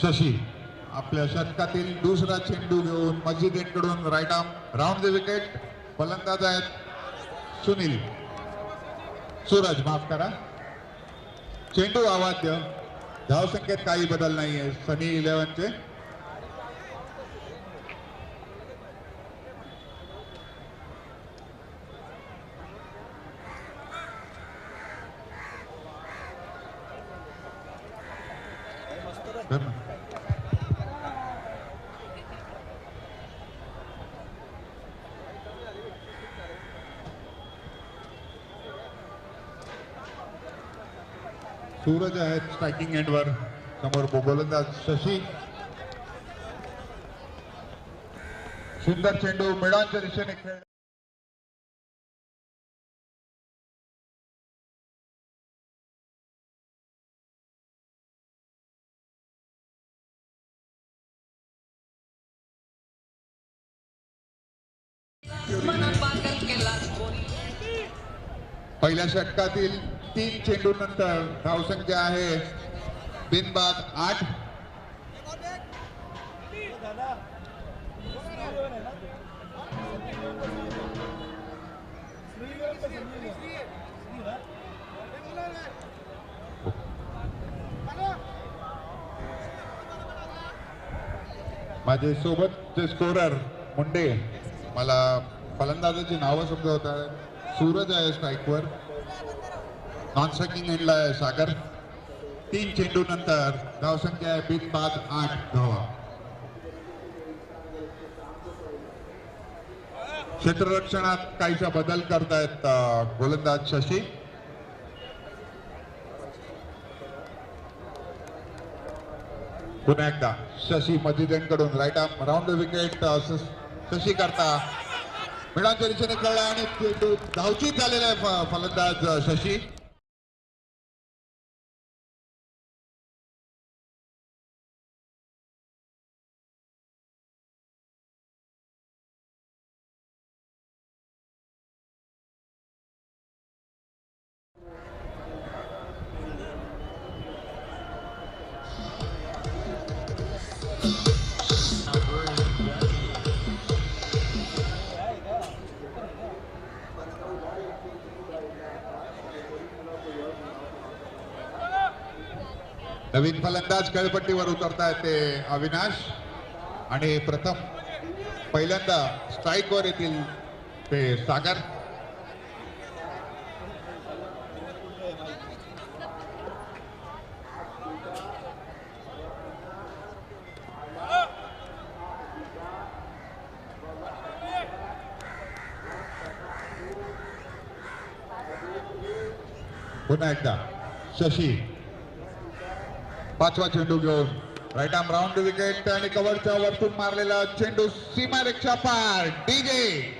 शशी आपल्या षटकातील दुसरा चेंडू घेऊन मस्जिदीकडून right arm round the wicket. फलंदाज आहेत सुनील सूरज, माफ करा. चेंडू अवाद्य. धावसंख्येत काही बदल नाहीये सनी 11चे. सूरज आहेत स्ट्रायकिंग एंडवर. समोर गोलंदाज शशी. सुंदर चेंडू मिडांच्या दिशेने खेळ. पहिल्या षटकातील 3 चेंडू नंतर धावसंख्या आहे बिनबाद 8. माझे सोबतचे स्कोरर मुंडे, मला फलंदाजाची नावं समजवतात. सूरज आहे स्ट्राईकवर. नॉन स्ट्रायकिंग एंडला आहे सागर. 3 चेंडू नंतर धावसंख्या आहे बिनबाद 8 धावा. क्षेत्ररक्षणात काहीसा बदल करतायत गोलंदाज शशी. पुन्हा एकदा शशी मस्जिदीकडून right arm round the wicket. Shashi करता मिडांच्या दिशेने कळला आणि धावचीत झालेला आहे फलंदाज शशी. नवीन फलंदाज खेळपट्टीवर उतरतायत ते अविनाश. आणि प्रथम पहिल्यांदा स्ट्राईकवर येतील ते सागर. पुन्हा एकदा शशी 5वा चेंडू घेऊन right arm round the wicket आणि कव्हरच्या वरतून मारलेला चेंडू सीमारेषा पार. डीजे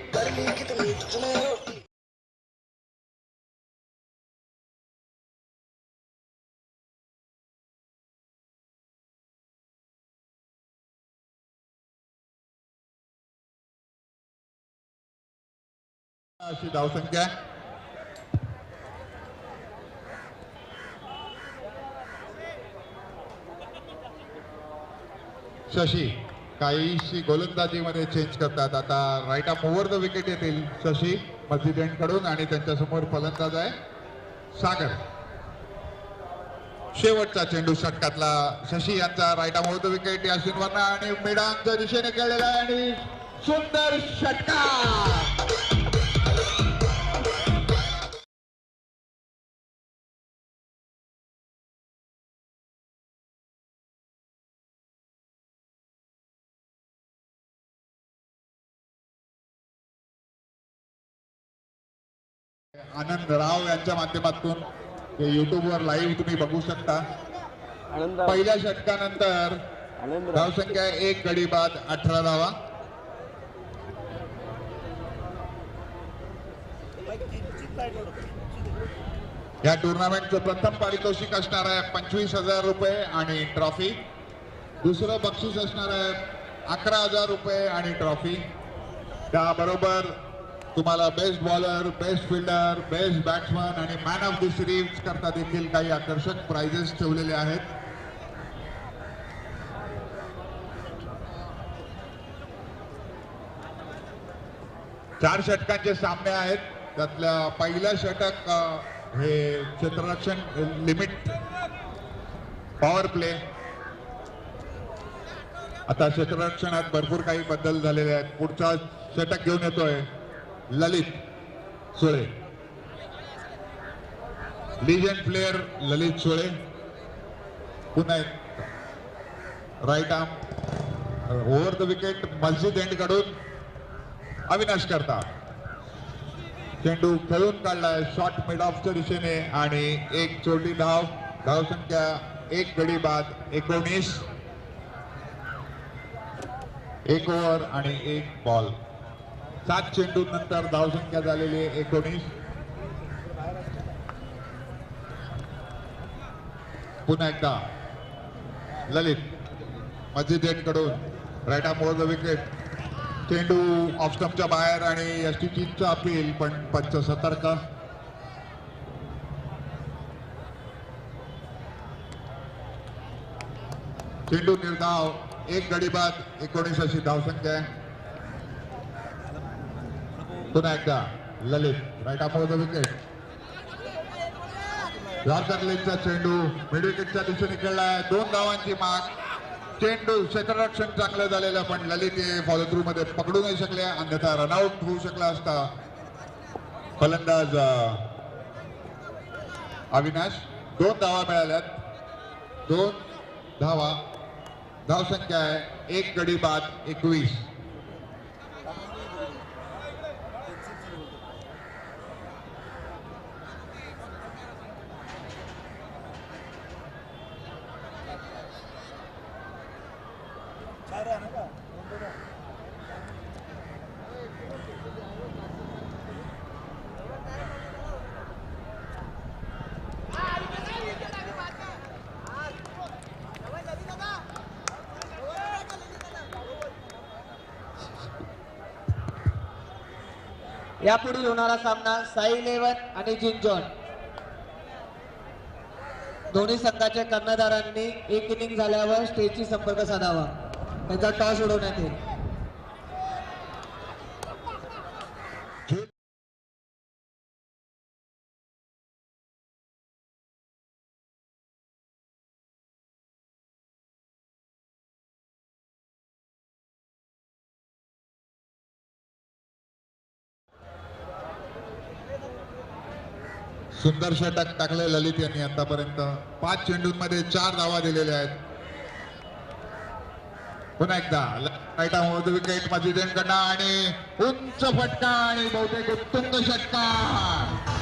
अशी धावसंख्या. शशी काहीशी गोलंदाजीमध्ये चेंज करतात. आता right arm over the wicket येतील शशी मस्जिदीकडून आणि त्यांच्यासमोर फलंदाज आहे सागर. शेवटचा चेंडू षटकातला शशी यांचा right arm over the wicket या शिनवरना आणि मिडांच्या दिशेने खेळलेला आहे आणि सुंदर षटकार. आनंद राव यांच्या माध्यमातून युट्यूबवर लाईव्ह तुम्ही बघू शकता. पहिल्या षटकानंतर धावसंख्या 1 गडी बाद 18 धावा. या टुर्नामेंटचं प्रथम पारितोषिक असणार आहे 25,000 रुपये आणि ट्रॉफी. दुसरं बक्षीस असणार आहे 11,000 रुपये आणि ट्रॉफी. त्याबरोबर तुम्हाला best bowler, best fielder, best batsman आणि मॅन ऑफ द सिरीज करता देखील काही आकर्षक प्राइजेस ठेवलेले आहेत. 4 षटकांचे सामने आहेत. त्यातल्या पहिल्या षटक हे क्षेत्ररक्षण लिमिट पॉवर प्ले. आता क्षेत्ररक्षणात भरपूर काही बदल झालेले आहेत. पुढचा षटक घेऊन येतोय ललित सुळे, लिजेंड प्लेयर ललित सुळे. पुन्हा right arm over the wicket Masjid end कडून अविनाश करता. चेंडू खेळून काढलाय शॉर्ट मिड ऑफच्या दिशेने आणि एक छोटी धाव. धावसंख्या 1 गडी बाद 19. 1 ओव्हर आणि 1 बॉल. 7 चेंडू नंतर धावसंख्या झालेली 19. पुन्हा एकदा ललित मस्जिद एंड कडून right arm over the wicket. चेंडू ऑफ स्टंपच्या बाहेर आणि एसटीचीचं अपील, पण पंच सतर्क. चेंडू निर्धाव 1 गडी बाद 19 अशी धावसंख्या आहे. पुन्हा एकदा Lalit right arm over the wicket. झारखंडचा चेंडू मिड विकेटच्या दिशेने खेळलाय. 2 धावांची माग. चेंडू क्षेत्ररक्षण चांगलं झालेलं, पण ललित हे फॉलो थ्रू मध्ये पकडू नाही शकले, अन्यथा रनआउट होऊ शकला असता. फलंदाज अविनाश. 2 धावा मिळाल्यात. 2 धावा. धावसंख्या आहे 1 गडी बाद 21. यापुढील होणारा सामना साई इलेव्हन आणि जिंजॉन. दोन्ही संघाच्या कर्णधारांनी एक इनिंग झाल्यावर स्टेजशी संपर्क साधावा. त्यांचा टॉस उडवण्यात येईल. सुंदर षटक टाकले ललित यांनी आतापर्यंत. 5 चेंडूंमध्ये 4 धावा दिलेल्या आहेत. पुन्हा एकदा right arm over the wicket Masjid end कडनं आणि उंच फटका आणि बहुतेक उत्तुंग षटकार.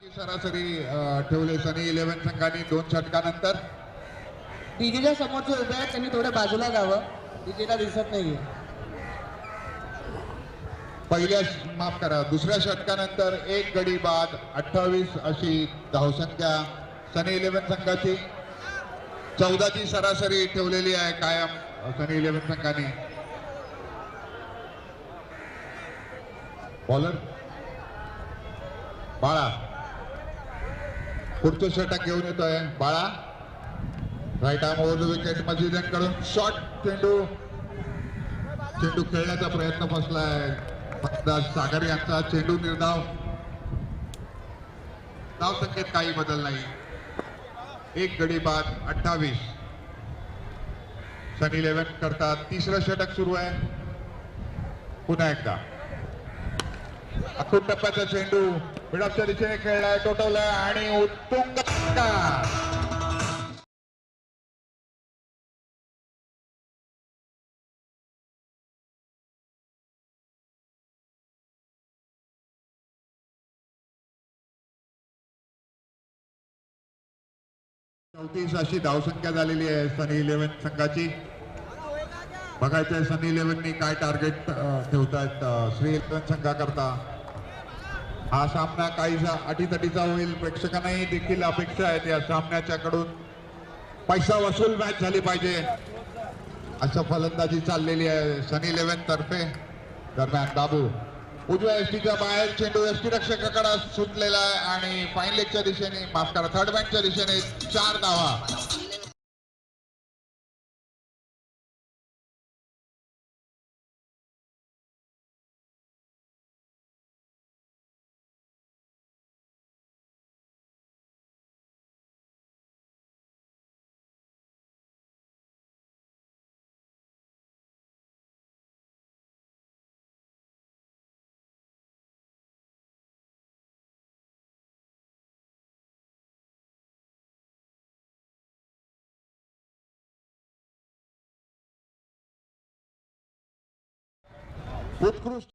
सरासरी ठेवले सनी इलेव्हन संघाने 2 षटकानंतर. डीजेच्या समोरचे उभे आहेत, त्यांनी थोडं बाजूला जावं. डीजेला दिसत नाहीये. पहिल्या माफ करा दुसऱ्या षटकानंतर 1 गडी बाद 28 अशी धावसंख्या सनी इलेव्हन संघाची. 14ची सरासरी ठेवलेली आहे कायम सनी इलेव्हन संघाने. बॉलर बाळा पुढचं षटक घेऊन येतोय बाळा. Right arm over the wicket Masjid end कडून शॉर्ट चेंडू. चेंडू खेळण्याचा प्रयत्न फसलाय. सागर यांचा चेंडू निर्धाव. धावसंख्येत काही बदल नाही. 1 गडी बाद 28. सनी इलेव्हन करतात. 3रं षटक सुरू आहे. पुन्हा एकदा अखूट टप्प्याचा चेंडू मिडऑफच्या दिशेने खेळलाय, टोटवलाय आणि उत्तुंग षटकार. चौतीस अशी धावसंख्या झालेली आहे सनी इलेव्हन संघाची. बघायचंय सनी इलेव्हननी काय टार्गेट ठेवतायत श्री इलेव्हन संघाकरता. हा सामना काहीसा अटीतटीचा होईल. प्रेक्षकांनाही देखील अपेक्षा आहेत या सामन्याच्या कडून पैसा वसूल मॅच झाली पाहिजे असं फलंदाजी चाललेली आहे सनी इलेव्हन तर्फे. दरम्यान बाबू उजव्या एसटीच्या बाहेर चेंडू एसटी रक्षकाकडे सुटलेला आहे आणि फाईन लेगच्या दिशेने माफ करा थर्ड बँकच्या दिशेने 4 धावा. उत्कृष्ट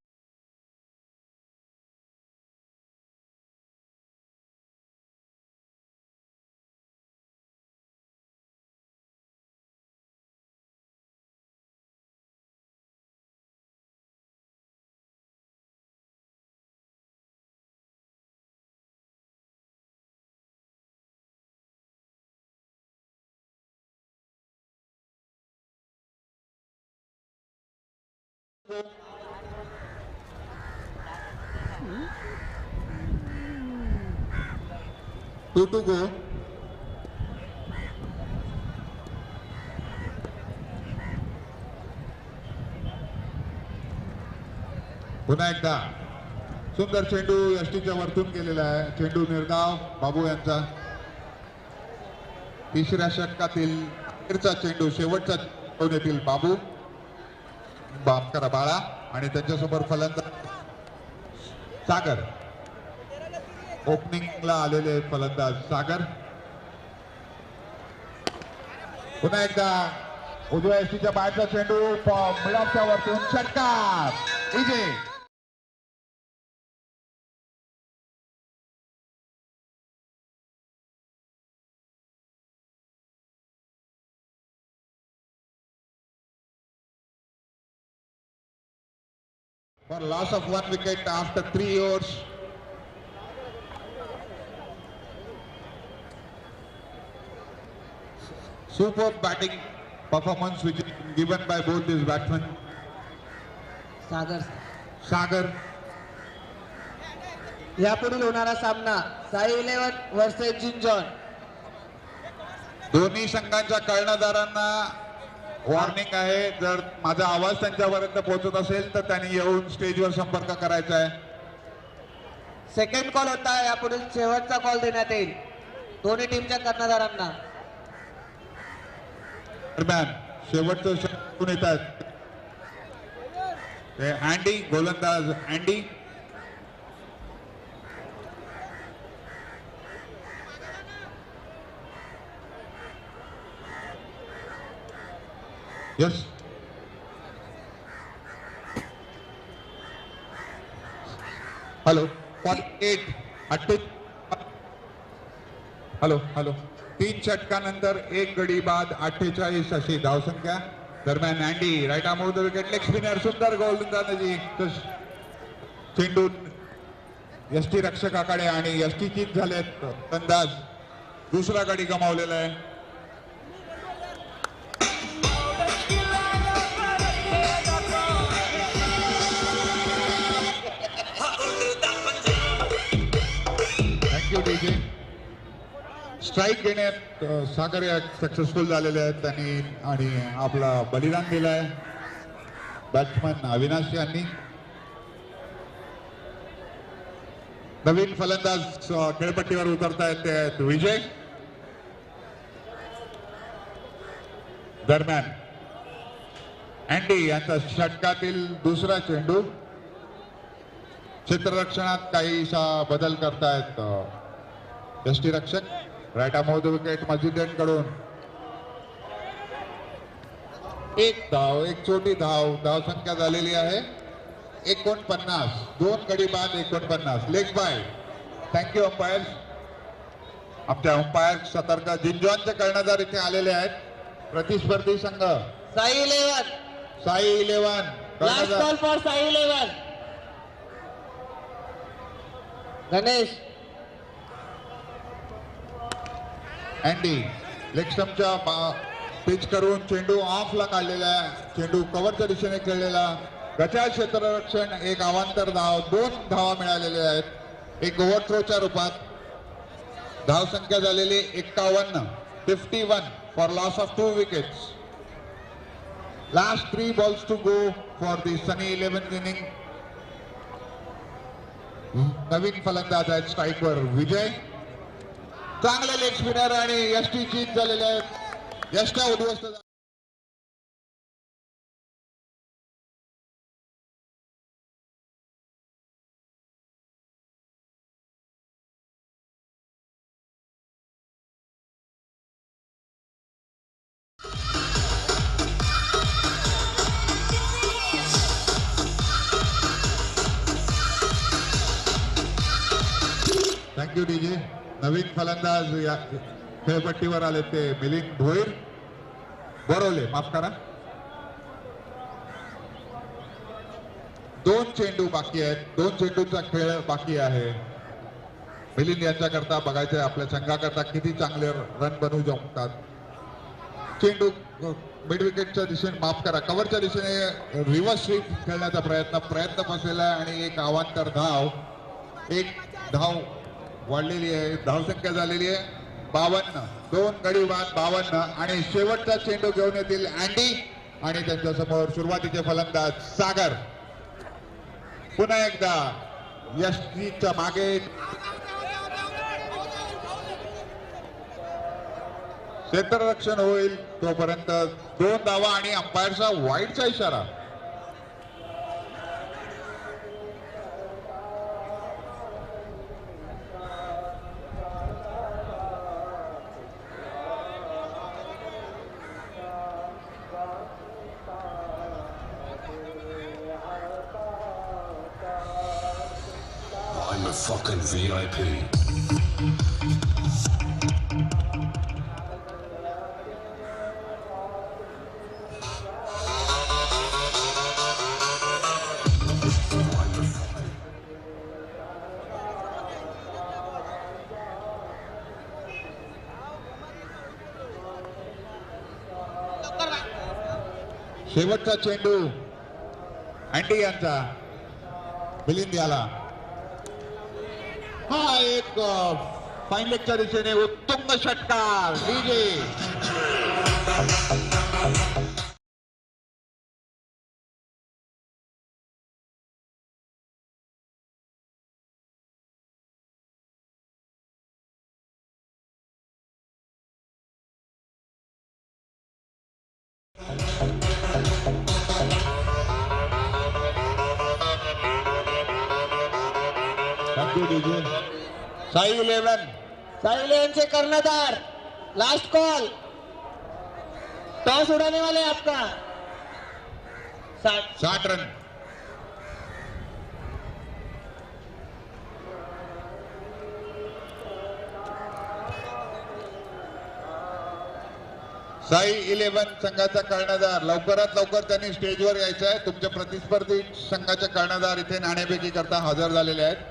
टू गो. पुन्हा एकदा सुंदर चेंडू एसटीच्या वरतून गेलेला आहे. चेंडू निर्धाव बाबू यांचा. तिसऱ्या षटकातील अखेरचा चेंडू शेवटचा येथील बाबू बाप करा बाळा आणि त्यांच्यासमोर फलंदाज सागर. ओपनिंगला आलेले फलंदाज सागर. पुन्हा एकदा उजव्या एसटीच्या बाहेरचा चेंडू मिडऑफच्या वरतून षटकार इजे. For loss of 1 wicket after 3 overs. Superb batting performance which is given by both these batsmen. Sagar. यापुढील होणारा सामना साई 11 वर्सेस जिंजॉन. दोन्ही संघांच्या कर्णधारांना वॉर्निंग आहे. जर माझा आवाज त्यांच्यापर्यंत पोहोचत असेल तर त्यांनी येऊन स्टेजवर संपर्क करायचा आहे. सेकंड कॉल होता. यापुढील शेवटचा कॉल देण्यात येईल दोन्ही टीमच्या कर्णधारांना. दरम्यान शेवटचं षटक येत आहेत ते अँडी गोलंदाज अँडी. यस हॅलो 48 हॅलो 3 षटकानंतर 1 गडी बाद 48 अशी धावसंख्या. दरम्यान Andy right arm off the wicket leg spinner सुंदर गोलंदाजी. चेंडू एसटी रक्षकाकडे आणि एसटी चीत झालेत अंदाज. दुसरा गडी गमावलेला आहे. Thank you DJ. स्ट्राईक घेण्यात सागर या सक्सेसफुल झालेले आहेत त्यांनी आणि आपला बलिदान दिलाय बॅट्समन अविनाश यांनी. नवीन फलंदाज खेळपट्टीवर उतरतायत ते विजय. दरम्यान अँडी यांचा षटकातील दुसरा चेंडू. क्षेत्ररक्षणात काहीसा बदल करतायत एसटी रक्षक. Right arm off the wicket मजिदन कडून 1 धाव 1 छोटी धावसंख्या झालेली आहे 49. 2 गडी बाद 49. Leg bye. Thank you umpire. आमच्या अंपायर सतर्क. जिंजॉनचे कर्णधार इथे आलेले आहेत. प्रतिस्पर्धी संघ Sai 11. Last call for Sai 11. Ganesh. अँडी लेग स्टंपच्या पिच करून चेंडू ऑफला काढलेला आहे. चेंडू कव्हरच्या दिशेने खेळलेला गचाळ क्षेत्ररक्षण एक अवांतर धाव, 2 धावा मिळालेल्या आहेत एक ओव्हरथ्रोच्या रूपात. धावसंख्या झालेली 51 for loss of 2 wickets. Last 3 balls to go for the Sunny 11th inning. नवीन फलंदाज आहेत स्ट्राईकवर विजय. चांगले लेग स्पिनर आणि यष्टी जीत झालेले आहेत. यष्टा उद्ध्वस्त. Thank you DJ. नवीन फलंदाज या खेळपट्टीवर आले ते मिलिंद भोईर बोरवले, माफ करा. 2 चेंडू बाकी आहेत. 2 चेंडूचा खेळ बाकी आहे. मिलिंद यांच्याकरता बघायचंय आपल्या संघाकरता किती चांगले रन बनवू शकतात. चेंडू मिड विकेटच्या दिशेने, माफ करा, कव्हरच्या दिशेने रिव्हर्स स्वीप खेळण्याचा प्रयत्न फसलेला आहे आणि एक अवांतर धाव. 1 धाव वाढलेली आहे. धावसंख्या झालेली आहे 52. 2 गडी बाद 52 आणि शेवटचा चेंडू घेऊन येतील अँडी आणि त्यांच्या समोर सुरुवातीचे फलंदाज सागर. पुन्हा एकदा यशच्या मागे क्षेत्ररक्षण होईल तोपर्यंत 2 धावा आणि अंपायरचा वाईडचा इशारा. I'm a fucking VIP. शेवटचा चेंडू अँडी यांचा मिलिंद याला. हा एक फाईन लेगच्या दिशेने उत्तुंग षटकार डीजे. Thank you DJ. साई 11 कर्णधार. Last call. टॉस उड़ाने वाले आपका 60 रन. साई 11 संघाचा कर्णधार. लवकरात लवकर त्यांनी स्टेजवर यायचं आहे. तुमच्या प्रतिस्पर्धी संघाचे कर्णधार इथे नाणेफेकी करता हजर झालेले आहेत.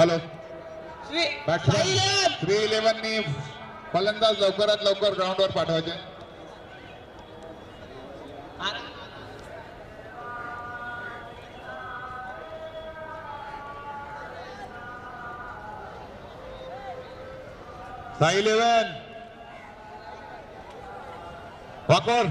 हॅलो. बॅट्समॅन 3-11 नी फलंदाज लवकरात लवकर ग्राउंडवर पाठवायचे. साई 11 वाकोर.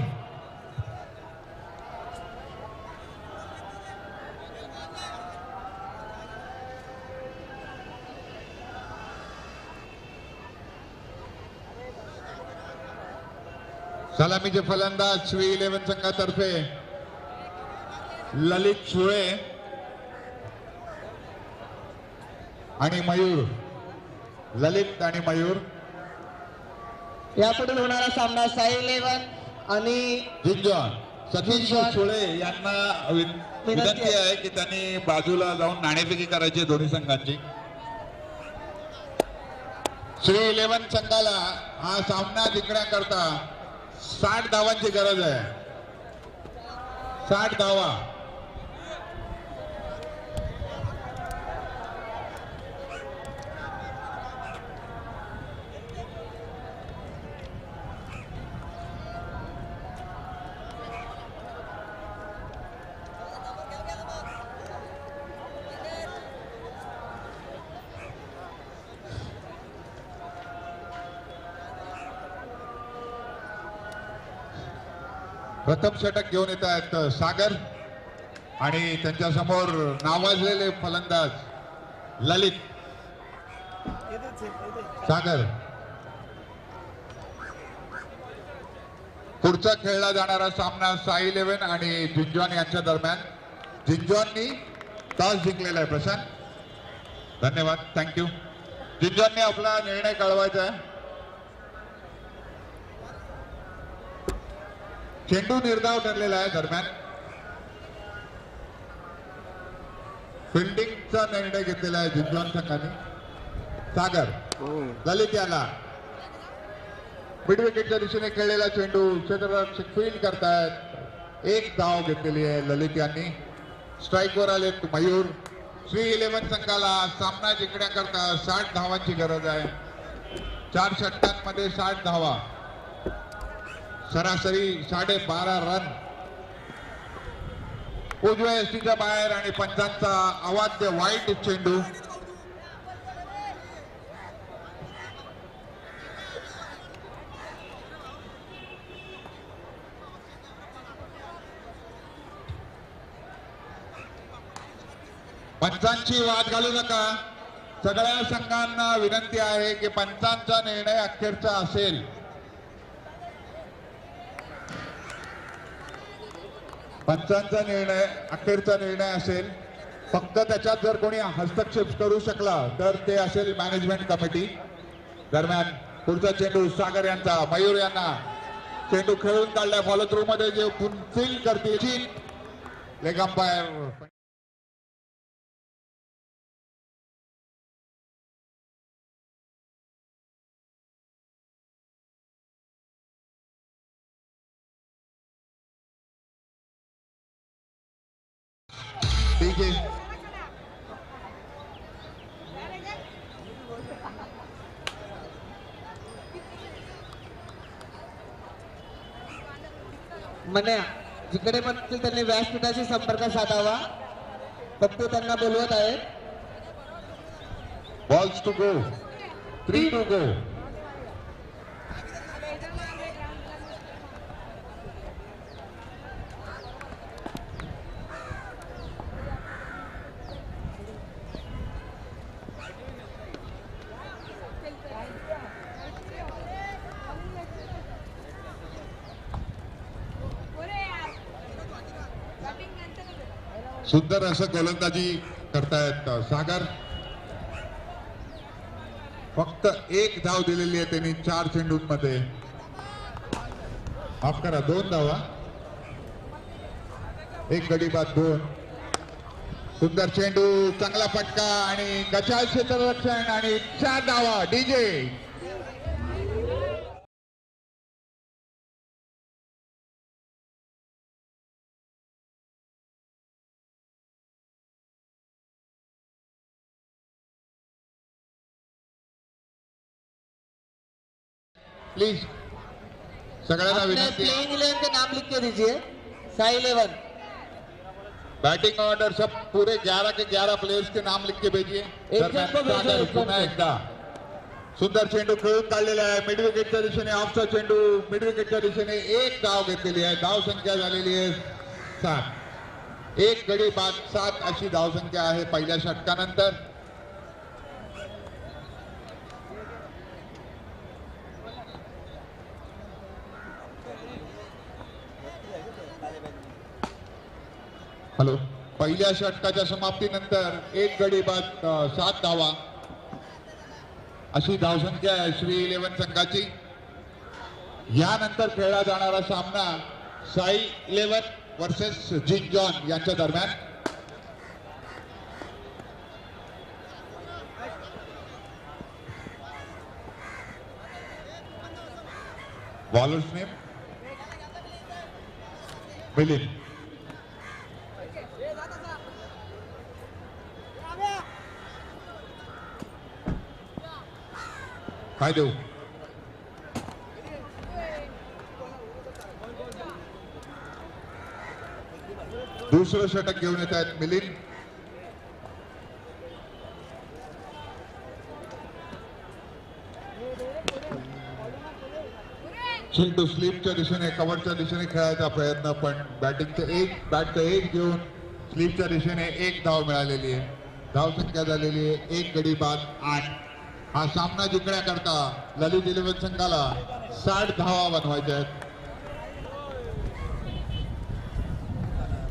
सलामीचे फलंदाज श्री 11 संघातर्फे ललित सुळे आणि मयूर. ललित आणि मयूर यापुढील होणारा सामना साई 11 आणि जिंजॉन सतीश जिंजॉन. सुळे यांना विनंती आहे की त्यांनी बाजूला जाऊन नाणेफेकी करायची दोन्ही संघांची. श्री 11 संघाला हा सामना जिंकण्याकरता 60 धावांची गरज आहे. 60 धावा. प्रथम षटक घेऊन येत आहेत सागर आणि त्यांच्या समोर नावाजलेले फलंदाज ललित. सागर पुढचा खेळला जाणारा सामना साई 11 आणि जिंजॉन यांच्या दरम्यान. जिंजॉननी टॉस जिंकलेला आहे. प्रशांत धन्यवाद, थँक्यू. जिंजॉनने आपला निर्णय कळवायचा आहे. चेंडू निर्धाव ठरलेला आहे. दरम्यान फिल्डिंगचा निर्णय घेतलेला आहे जिंजॉन संघाने. सागर ललित याला मिड विकेटच्या दिशेने खेळलेला चेंडू क्षेत्ररक्षक फील्ड करतायत. एक धाव घेतलेली आहे ललित यांनी. स्ट्राईकवर आले मयूर. श्री 11 संघाला सामना जिंकण्याकरता 60 धावांची गरज आहे. 4 षटकांमध्ये 60 धावा, सरासरी 12.5 रन. उजव्या एसटीच्या बाहेर आणि पंचांचा अवाद्य वाईट चेंडू. पंचांची वाद घालू नका. सगळ्या संघांना विनंती आहे की पंचांचा निर्णय अखेरचा असेल. पंचांचा निर्णय अखेरचा निर्णय असेल. फक्त त्याच्यात जर कोणी हस्तक्षेप करू शकला तर ते असेल मॅनेजमेंट कमिटी. दरम्यान पुढचा चेंडू सागर यांचा. मयूर यांना चेंडू खेळून काढलाय फॉलो थ्रू मध्ये. जे फील्ड करतील लेग अंपायर. ठीक आहे. म्हणे जिकडे पण त्यांनी व्यासपीठाशी संपर्क साधावा. पप्पू त्यांना बोलवत आहेत. Balls to go. 3 to go. सुंदर असं गोलंदाजी करतायत सागर. फक्त 1 धाव दिलेली आहे त्यांनी 4 चेंडूंमध्ये. माफ करा, 2 धावा. 1 गडी बाद 2. सुंदर चेंडू, चांगला फटका आणि गचाल क्षेत्ररक्षण आणि 4 धावा. डीजे प्लीज सगळ्यांना विनंती है प्लेइंग 11 के नाम लिख के दीजिए. साई 11. बैटिंग ऑर्डर सब पूरे 11 के 11 प्लेयर्स के नाम लिख के भेजिए. पुन्हा एकदा सुंदर चेंडू खेळून काढलेला आहे. मिड विकेटच्या दिशेने ऑफचा चेंडू. मिड विकेटच्या दिशेने 1 धाव घेतलेली आहे. धाव संख्या झालेली आहे 7. 1 गडी बाद 7 अशी धाव संख्या आहे पहिल्या षटकानंतर. हॅलो. पहिल्या षटकाच्या समाप्तीनंतर 1 गडी बाद 7 धावा अशी धावसंख्या आहे श्री 11 संघाची. यानंतर खेळला जाणारा सामना साई 11 वर्सेस जिंजॉन यांच्या दरम्यान. Bowlers name Milind. काय देऊ? दुसरं षटक घेऊन येत आहेत मिलिंद. चेंडू स्लीपच्या दिशेने कव्हरच्या दिशेने खेळायचा प्रयत्न, पण बॅटचं एज घेऊन स्लीपच्या दिशेने 1 धाव मिळालेली आहे. धावसंख्या झालेली आहे 1 गडी बाद 8. हा सामना जिंकण्याकरता ललित 11 संघाला 60 धावा बनवायच्या आहेत.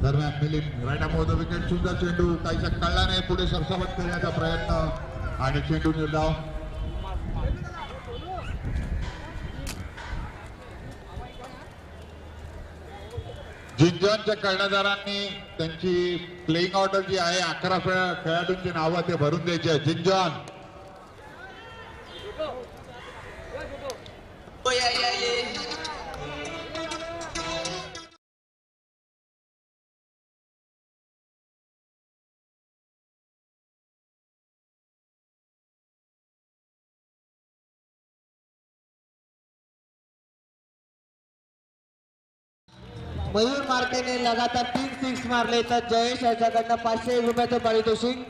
दरम्यान मिलिंद राईट अमोद विकेट. सुंदर चेंडू काहीसा कळला नाही. पुढे सरसावट खेळण्याचा प्रयत्न आणि चेंडू निर्धाव. जिंजॉनच्या कर्णधारांनी त्यांची प्लेइंग ऑर्डर जी आहे 11 खेळाडूंची नावं ते भरून द्यायची आहे. जिंजॉन मयूर मार्केने लगातार 3 सिक्स मारले तर जयेश याच्याकडनं 501 रुपयाचं पारितोषिक.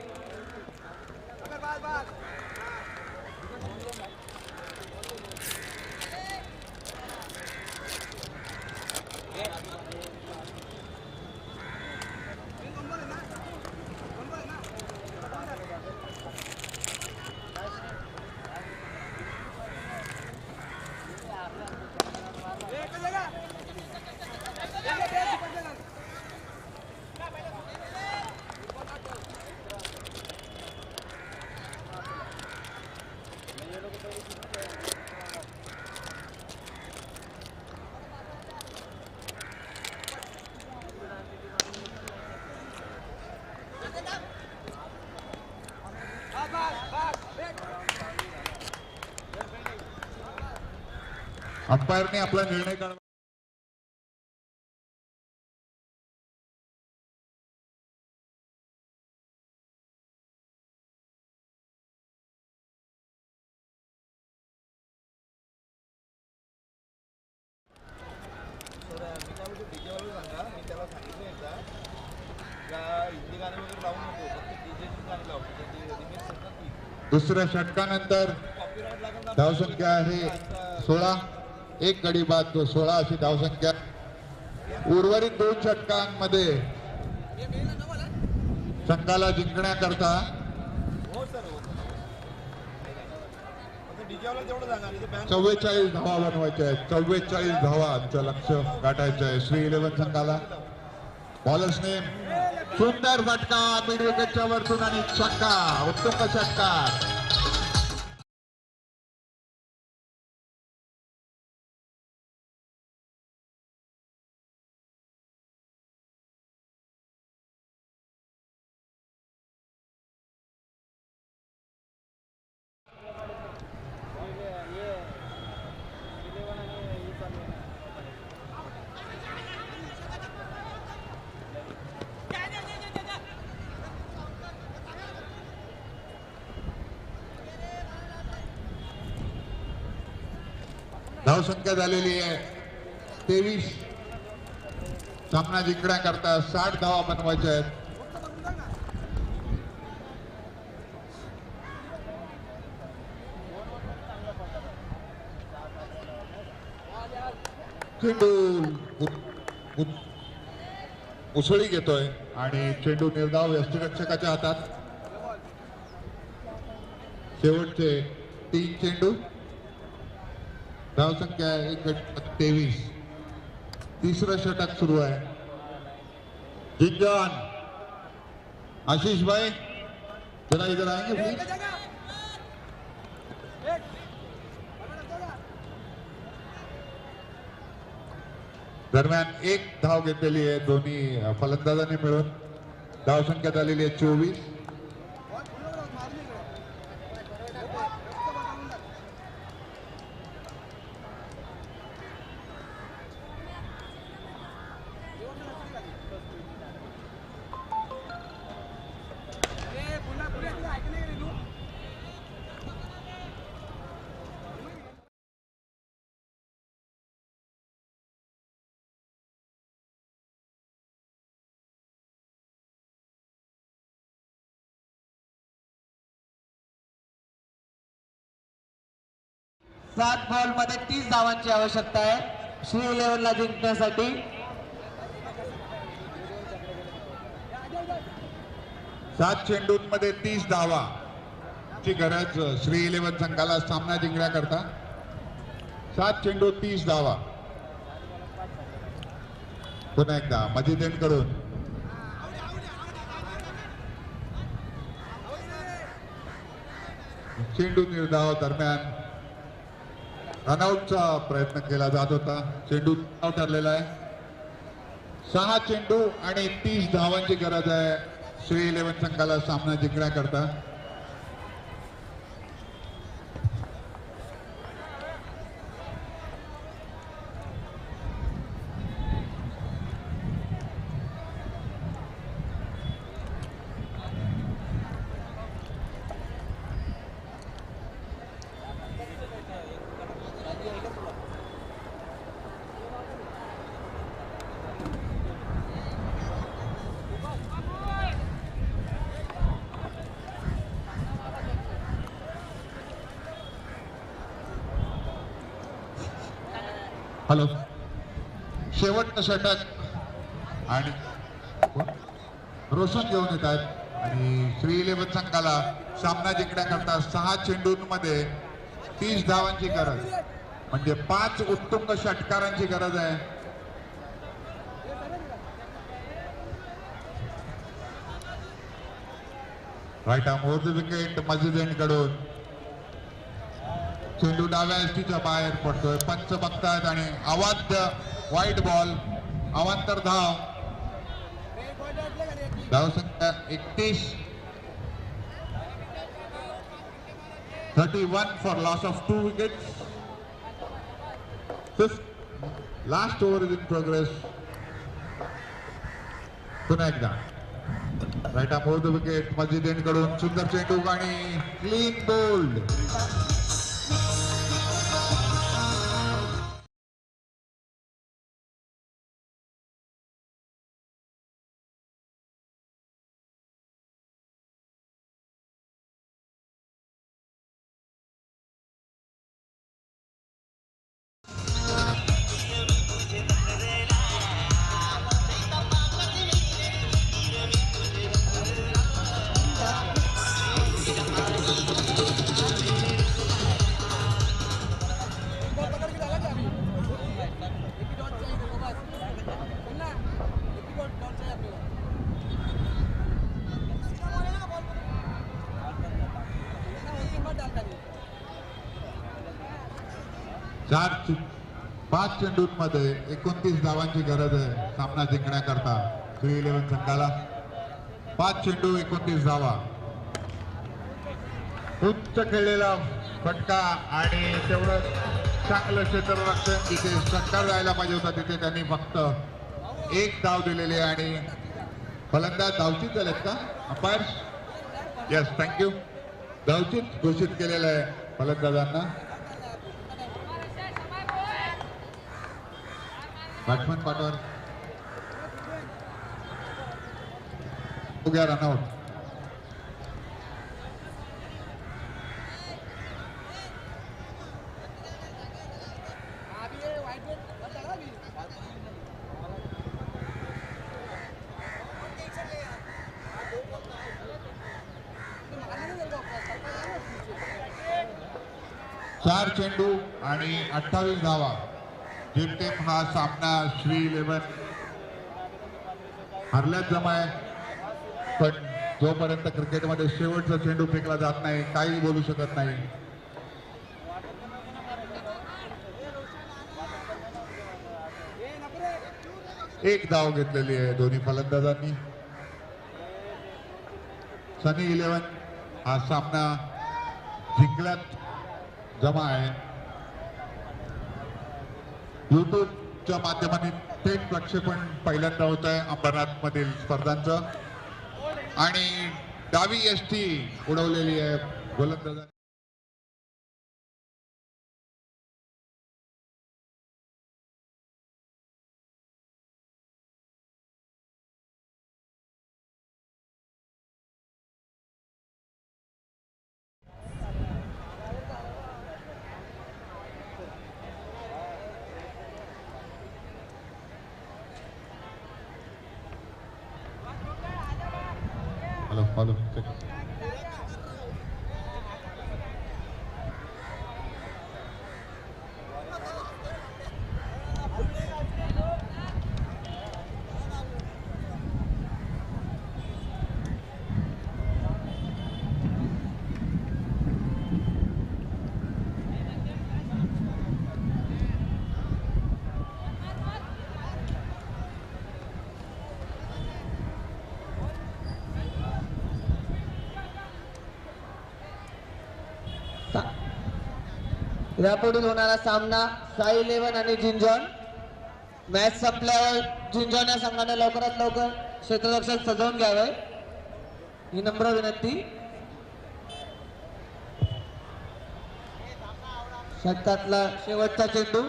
अंपायरने आपला निर्णय काढला. दुसऱ्या षटकानंतर धावसंख्या आहे 16. 1 गडी बाद 16 अशी धावसंख्या. उर्वरित 2 षटकांमध्ये संघाला जिंकण्याकरता 44 धावा बनवायच्या आहेत. 44 धावांचं लक्ष गाठायचं आहे श्री 11 संघाला. बॉलर्स नेम सुंदर फटका मिड विकेटच्या वरतून आणि छक्का. उत्तम षटकार. धावसंख्या झालेली आहे 23. सामना जिंकण्याकरता 60 धावा बनवायच्या आहेत. चेंडू उसळी घेतोय आणि चेंडू निर्धाव यष्टिरक्षकाच्या हातात. शेवटचे 3 चेंडू. धावसंख्या 1-23. तिसरं षटक सुरू आहे. जिंजॉन आशीष भाई जरा इधर आएंगे प्लीज. दरम्यान एक धाव घेतलेली आहे दोन्ही फलंदाजांनी मिळून. धावसंख्या झालेली आहे 24. सात बॉल मध्ये 30 धावांची आवश्यकता आहे श्री 11 ला जिंकण्यासाठी. सात चेंडूंमध्ये 30 धावा ची गरज श्री 11 संघाला सामना जिंकण्याकरता. 7 चेंडू 30 धावा. पुन्हा एकदा मजिदेंकडून चेंडू निर्धाव दरम्यान रनआउटचा प्रयत्न केला जात होता. चेंडू आउट ठरलेला आहे. 6 चेंडू आणि 30 धावांची गरज आहे श्री 11 संघाला सामना जिंकण्याकरता. हॅलो, शेवटचं षटक आणि रोशन घेऊन येत आहेत आणि श्री 11 संघाला सामना जिंकण्याकरता 6 चेंडूंमध्ये 30 धावांची गरज म्हणजे 5 उत्तुंग षटकारांची गरज आहे. Right arm over the wicket मजिदेंकडून. चेंडू डाव्या एसटीच्या बाहेर पडतोय. पंच बघतायत आणि अवाध्य वाईट बॉल. अवांतर धाव. धावसंख्या 31. 31 for loss of 2 wickets. Last over is in progress. पुन्हा एकदा right arm over the wicket मजिदेंकडून सुंदर चेंडू आणि क्लीन बोल्ड. पाच चेंडूंमध्ये 29 धावांची गरज आहे सामना जिंकण्याकरता श्री 11 संघाला. 5 चेंडू 29 धावा. उच्च खेळलेला फटका आणि तेवढं चांगलं क्षेत्ररक्षण जिथे षटकार जायला पाहिजे होता तिथे त्यांनी फक्त 1 धाव दिलेली आहे आणि फलंदाज धावचीत झालेत का अंपायर्स? Yes, thank you. धावचीत घोषित केलेलं आहे फलंदाजांना. बॅट्समन पाठवर गया रनआउट. चार चेंडू आणि 28 धावा. जेमतेम हा सामना श्री 11 हरल्यात जमाय. पण जोपर्यंत क्रिकेटमध्ये शेवटचा चेंडू फेकला जात नाही काही बोलू शकत नाही. एक धाव घेतलेली आहे दोन्ही फलंदाजांनी. सनी 11 हा सामना जिंकण्यात जमा आहे. युट्यूबच्या माध्यमाने थेट प्रक्षेपण पहिल्यांदा होत आहे अंबरनाथ मधील स्पर्धांचं. आणि डावी यष्टी उडवलेली आहे गोलंदाजांनी. हॅलो यापुढील होणारा सामना साई 11 आणि झिंझॉन. मॅच संपल्यावर झिंझॉन या संघाने लवकरात लवकर क्षेत्ररक्षक सजवून घ्यावे ही नम्र विनंती. षटकातला शेवटचा चेंडू.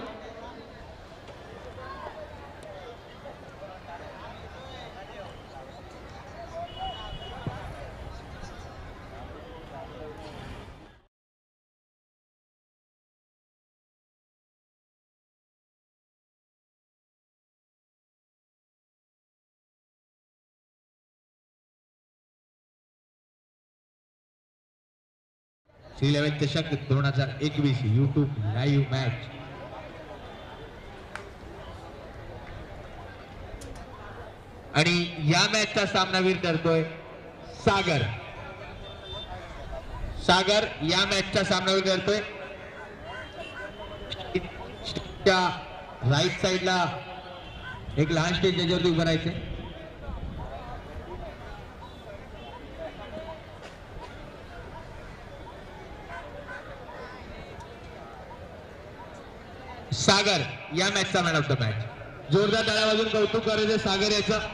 श्री11 चषक 2021 यूट्यूब लाईव्ह मॅच. आणि या मॅचचा सामनावीर ठरतोय सागर. सागर या मॅचचा सामनावीर ठरतोय. राईट साइडला एक लहान स्टेज त्याच्यावरती उभं राहायचे. सागर या मॅचचा मॅन ऑफ द मॅच. जोरदार टाळ्या वाजून कौतुक करायचं सागर याचं.